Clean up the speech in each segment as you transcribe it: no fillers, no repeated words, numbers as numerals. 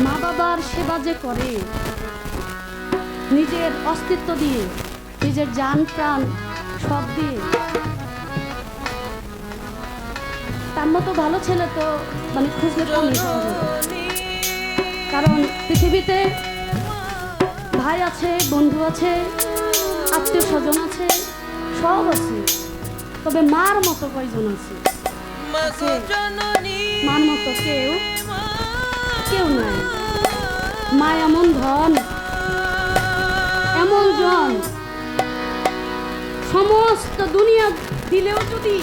মা বাবার সেবা যে করে নিজের অস্তিত্ব দিয়ে, নিজের জান প্রাণ সব দিয়ে, তার মতো ভালো ছেলে তো মানে খুঁজলে কমই পাওয়া যাবে। কারণ পৃথিবীতে ভাই আছে, বন্ধু আছে, আত্মীয় স্বজন আছে, সব আছে, তবে মার মতো কয়জন আছে? মার মতো কেউ কেউ নাই। মা এমন ধন, এমন জন, সমস্ত দুনিয়া দিলেও যদি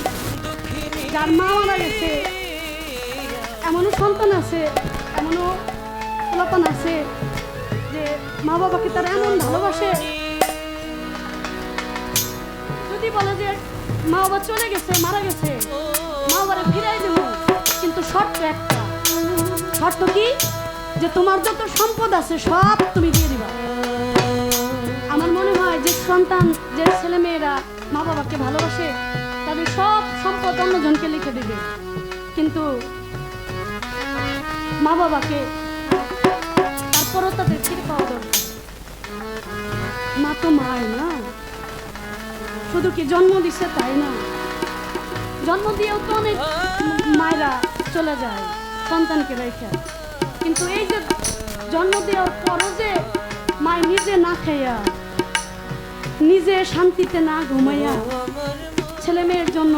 যার মা মারা গেছে, এমনও সন্তান আছে, এমনও পোলাপান আছে যে মা বাবাকে তারা এমন ভালোবাসে, যদি বলে যে মা বাবা চলে গেছে, মারা গেছে, মা বাবারে ফিরাই দেব, কিন্তু শর্ত একটা। শর্ত কি? যে তোমার যত সম্পদ আছে সব তুমি দিয়ে দিবা। আমার মনে হয় যে সন্তান, যে ছেলে মেয়েরা মা বাবাকে ভালোবাসে, তাদের সব সম্পদ অন্যজনকে লিখে দেবে, কিন্তু মা বাবাকে তারপরও তাদের ফিরে পাওয়া দরকার। মা তো মায় না, শুধু কি জন্ম দিচ্ছে তাই না, জন্ম দিয়েও তো অনেক মায়েরা চলে যায় সন্তানকে রেখে, কিন্তু এই যে জন্ম দেওয়ার পরও যে মায় নিজে না খাইয়া, নিজে শান্তিতে না ঘুমাইয়া ছেলে মেয়ের জন্য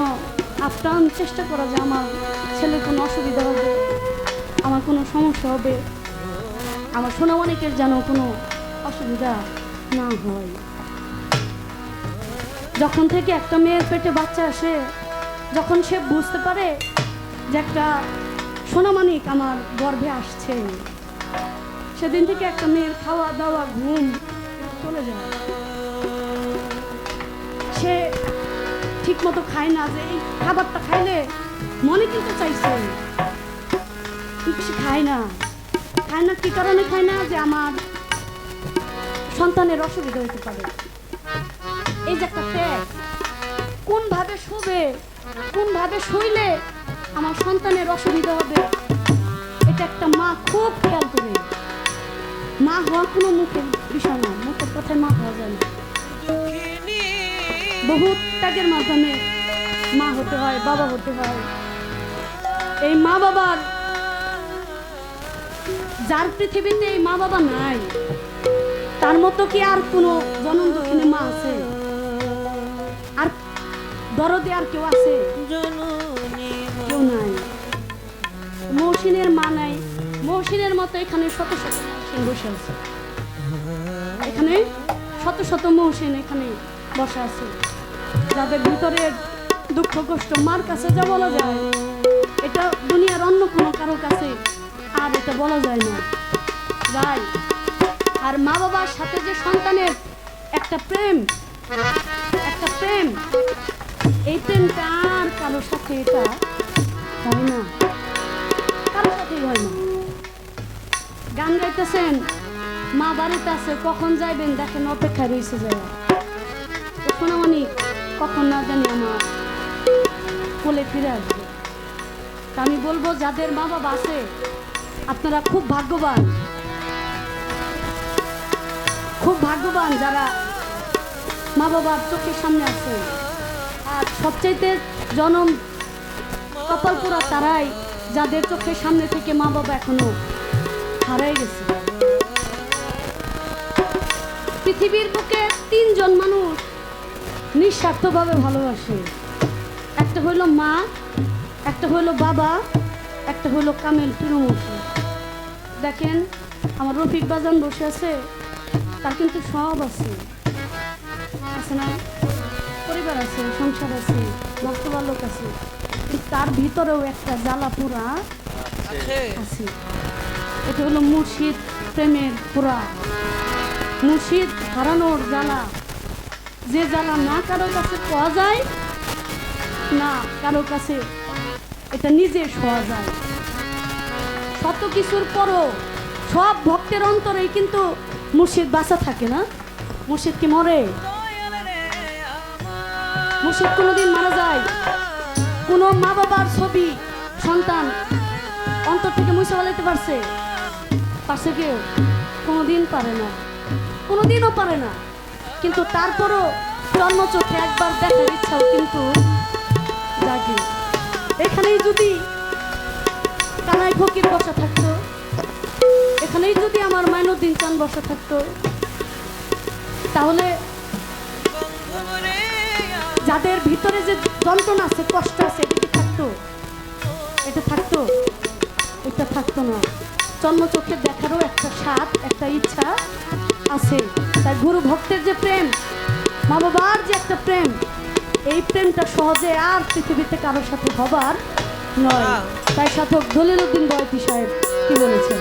আপ্রাণ চেষ্টা করা, যে আমার ছেলের কোনো অসুবিধা হবে, আমার কোনো সমস্যা হবে, আমার সোনামণিকের যেন কোনো অসুবিধা না হয়। যখন থেকে একটা মেয়ের পেটে বাচ্চা আসে, যখন সে বুঝতে পারে যে একটা সোনামানিক আমার গর্ভে আসছে, সেদিন থেকে একটা মেয়ের খাওয়া দাওয়া ঘুম চলে যায়। সে ঠিক মতো খায় না, যে এই খাবারটা খাইলে মনে কিন্তু চাইছে, সে খায় না। খায় না কি কারণে খায় না? যে আমার সন্তানের অসুবিধা হতে পারে। এই যে একটা ত্যাগ, কোন ভাবে শুবে, কোন ভাবে শুইলে আমার সন্তানের অসুবিধা হবে, এটা একটা মা খুব খেয়াল করে। মা হওয়া কোনো মুখের বিষয় না, মুখের কথায় মা হওয়া যায় না। বহু ত্যাগের মাধ্যমে মা হতে হয়, বাবা হতে হয়। এই মা বাবার, যার পৃথিবীতে এই মা বাবা নাই, তার মতো কি আর কোনো জনম দক্ষিণে মা আছে? আর দরদে আর কেউ আছে? কেউ নাই। মহসিনের মা নাই, মহসিনের মতো এখানে শত শত মহসিন বসে আছে, এখানে শত শত মহসিন এখানে বসে আছে, যাদের ভিতরের দুঃখ কষ্ট মার কাছে যা বলা যায়, এটা দুনিয়ার অন্য কোনো কারো কাছে আর এটা বলা যায় না। যাই আর মা বাবার সাথে যে সন্তানের একটা প্রেম, একটা প্রেম, এই প্রেমটা আর কারোর সাথে এটা হয় না, কারোর সাথেই হয় না। গান গাইতেছেন, মা বাড়িতে আছে, কখন যাইবেন দেখেন অপেক্ষা রয়েছে যায়, সোনামণি কখন না জানি আমার কোলে ফিরে আসবে। তা আমি বলবো, যাদের মা বাবা আছে আপনারা খুব ভাগ্যবান, খুব ভাগ্যবান যারা মা বাবার চোখের সামনে আছে। আর সবচাইতে জনম কপাল পোড়া তারাই, যাদের চোখের সামনে থেকে মা বাবা এখনো হারাই গেছে। পৃথিবীর বুকে তিনজন মানুষ নিঃস্বার্থভাবে ভালোবাসে, একটা হইল মা, একটা হইল বাবা, একটা হইল কামেল তৃণমূর্তি। দেখেন আমার রফিক বাজান বসে আছে, তার কিন্তু সব আছে, আছে না? পরিবার আছে, সংসার আছে, ভক্তবার লোক আছে, কিন্তু তার ভিতরেও একটা জ্বালা পোড়া আছে। এটা হলো মুর্শিদ প্রেমের পোড়া, মুর্শিদ হারানোর জ্বালা, যে জ্বালা না কারো কাছে পাওয়া যায়, না কারো কাছে এটা নিজে শোয়া যায়। শত কিছুর পরও সব ভক্তের অন্তরেই কিন্তু মুর্শিদ বাঁচা থাকে না। মুর্শিদ কি মরে? মুর্শিদ কোনোদিন মারা যায়? কোনো মা বাবার ছবি সন্তান অন্তর থেকে মুছে ফেলাইতে পারছে? পাশে কেউ কোনোদিন পারে না, কোনোদিনও পারে না। কিন্তু তারপরও জন্ম চোখে একবার দেখার ইচ্ছাও কিন্তু জাগে। এখানেই যদি কানাই ফকির বসা থাকতো, এখানেই যদি আমার মাইনুদ্দিন চান বসা থাকতো, তাহলে যাদের ভিতরে যে যন্ত্রণা আছে, কষ্ট আছে, এটা কি থাকতো? এটা থাকতো? এটা থাকতো না। জন্ম চোখে দেখারও একটা স্বাদ, একটা ইচ্ছা আছে। তাই গুরু ভক্তের যে প্রেম, মা বাবার যে একটা প্রেম, এই প্রেমটা সহজে আর পৃথিবীতে কারোর সাথে হবার নয়। তাই সাধক দলিল উদ্দিন বয়তি সাহেব কি বলেছেন?